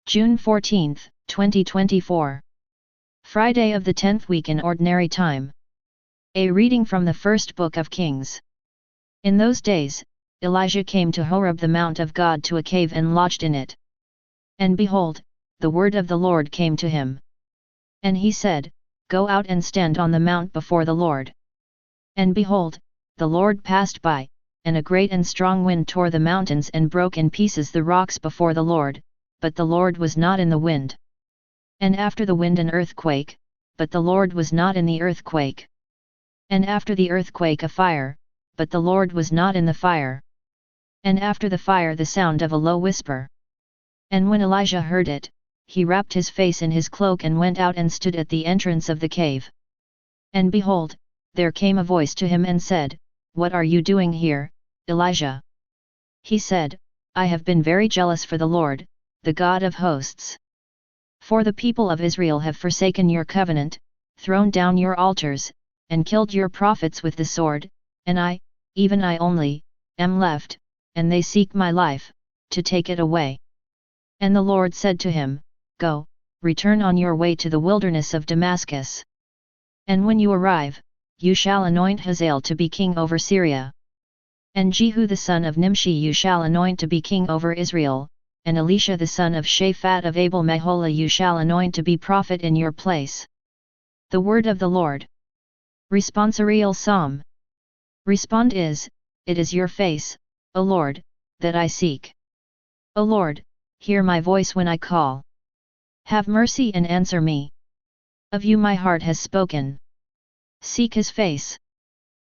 June 14, 2024. Friday of the 10th week in Ordinary Time. A reading from the first book of Kings. In those days, Elijah came to Horeb the mount of God to a cave and lodged in it. And behold, the word of the Lord came to him. And he said, Go out and stand on the mount before the Lord. And behold, the Lord passed by, and a great and strong wind tore the mountains and broke in pieces the rocks before the Lord, but the Lord was not in the wind. And after the wind an earthquake, but the Lord was not in the earthquake. And after the earthquake a fire, but the Lord was not in the fire. And after the fire the sound of a low whisper. And when Elijah heard it, he wrapped his face in his cloak and went out and stood at the entrance of the cave. And behold, there came a voice to him and said, What are you doing here, Elijah? He said, I have been very jealous for the Lord, the God of hosts. For the people of Israel have forsaken your covenant, thrown down your altars, and killed your prophets with the sword, and I, even I only, am left, and they seek my life, to take it away. And the Lord said to him, Go, return on your way to the wilderness of Damascus. And when you arrive, you shall anoint Hazael to be king over Syria. And Jehu the son of Nimshi you shall anoint to be king over Israel, and Elisha the son of Shaphat of Abel-Meholah you shall anoint to be prophet in your place. The word of the Lord. Responsorial Psalm. Respond is, It is your face, O Lord, that I seek. O Lord, hear my voice when I call. Have mercy and answer me. Of you my heart has spoken. Seek his face.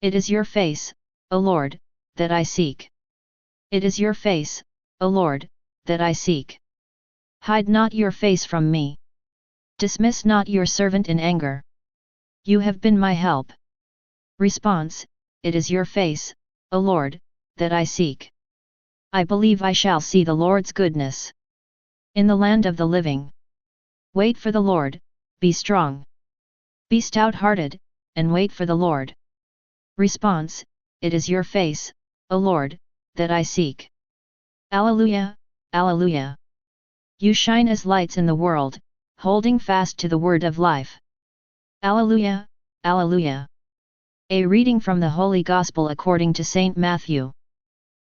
It is your face, O Lord, that I seek. It is your face, O Lord, that I seek. Hide not your face from me. Dismiss not your servant in anger. You have been my help. Response, It is your face, O Lord, that I seek. I believe I shall see the Lord's goodness in the land of the living. Wait for the Lord, be strong. Be stout-hearted, and wait for the Lord. Response, It is your face, O Lord, that I seek. Alleluia, Alleluia. You shine as lights in the world, holding fast to the word of life. Alleluia, Alleluia. A reading from the Holy Gospel according to Saint Matthew.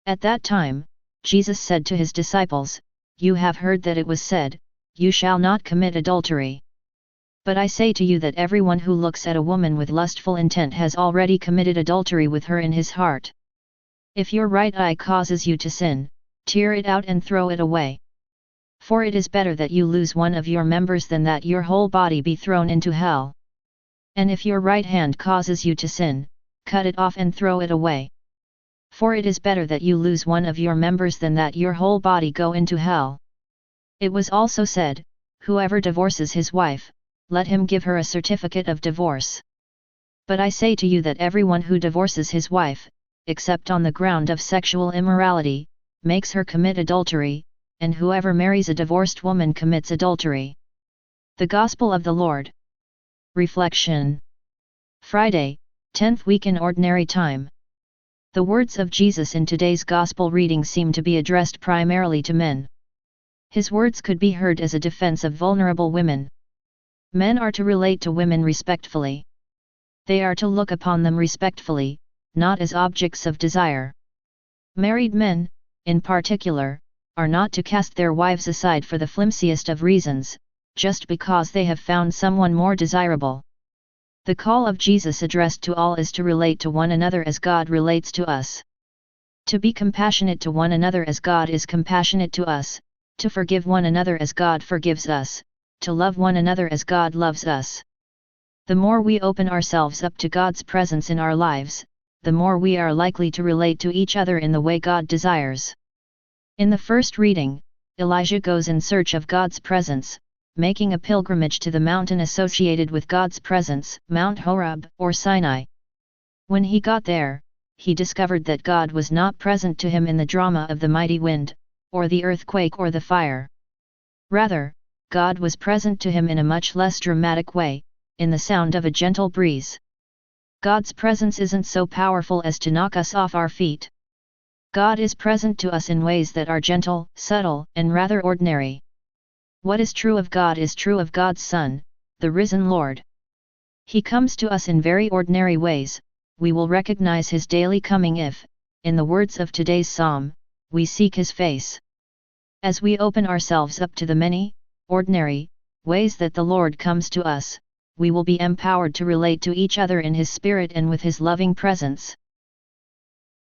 At that time, Jesus said to his disciples, You have heard that it was said, You shall not commit adultery. But I say to you that everyone who looks at a woman with lustful intent has already committed adultery with her in his heart. If your right eye causes you to sin, tear it out and throw it away. For it is better that you lose one of your members than that your whole body be thrown into hell. And if your right hand causes you to sin, cut it off and throw it away. For it is better that you lose one of your members than that your whole body go into hell. It was also said, Whoever divorces his wife, let him give her a certificate of divorce. But I say to you that everyone who divorces his wife, except on the ground of sexual immorality, makes her commit adultery, and whoever marries a divorced woman commits adultery. The Gospel of the Lord. Reflection. Friday, 10th week in Ordinary Time. The words of Jesus in today's Gospel reading seem to be addressed primarily to men. His words could be heard as a defense of vulnerable women. Men are to relate to women respectfully. They are to look upon them respectfully, not as objects of desire. Married men, in particular, are not to cast their wives aside for the flimsiest of reasons, just because they have found someone more desirable. The call of Jesus addressed to all is to relate to one another as God relates to us. To be compassionate to one another as God is compassionate to us, to forgive one another as God forgives us, to love one another as God loves us. The more we open ourselves up to God's presence in our lives, the more we are likely to relate to each other in the way God desires. In the first reading, Elijah goes in search of God's presence, making a pilgrimage to the mountain associated with God's presence, Mount Horeb or Sinai. When he got there, he discovered that God was not present to him in the drama of the mighty wind, or the earthquake or the fire. Rather, God was present to him in a much less dramatic way, in the sound of a gentle breeze. God's presence isn't so powerful as to knock us off our feet. God is present to us in ways that are gentle, subtle, and rather ordinary. What is true of God is true of God's Son, the risen Lord. He comes to us in very ordinary ways. We will recognize His daily coming if, in the words of today's psalm, we seek His face. As we open ourselves up to the many, ordinary, ways that the Lord comes to us, we will be empowered to relate to each other in His Spirit and with His loving presence.